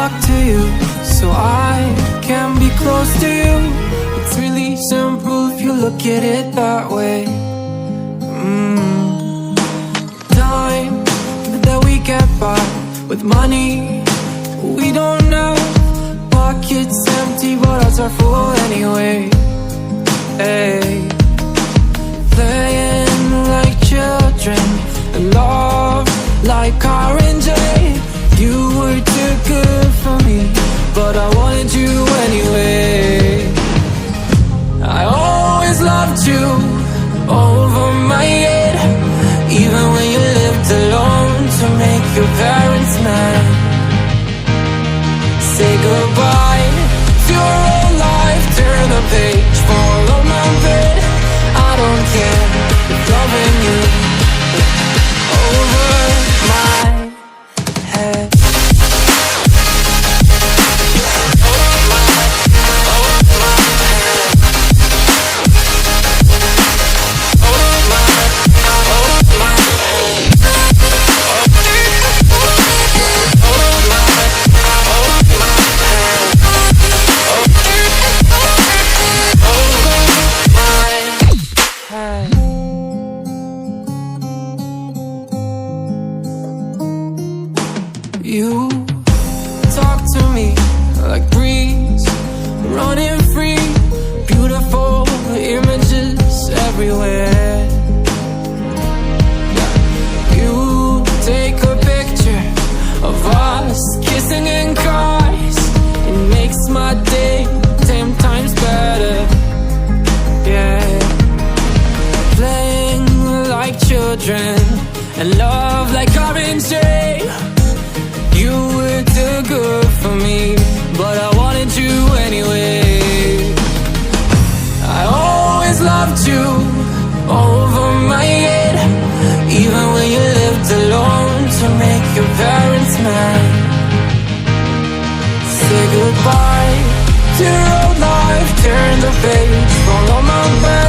walk to you so I can be close to you. It's really simple if you look at it that way. Time that we get by with money we don't know. Pockets empty but hearts are full anyway. Hey, playing like children and love like R&J. You were too good for me, but I wanted you anyway. I always loved you over my head, even when you lived alone to make your parents mad. Say goodbye to your old life, turn the page, fall on my bed. I don't care if loving you over my head. You talk to me like breeze, running free, beautiful images everywhere. You take a picture of us kissing in cars, it makes my day 10 times better. Yeah, playing like children and love like R&J. You were too good for me, but I wanted you anyway. I always loved you over my head, even when you lived alone to make your parents mad. Say goodbye to your old life, turn the page, fall on my back.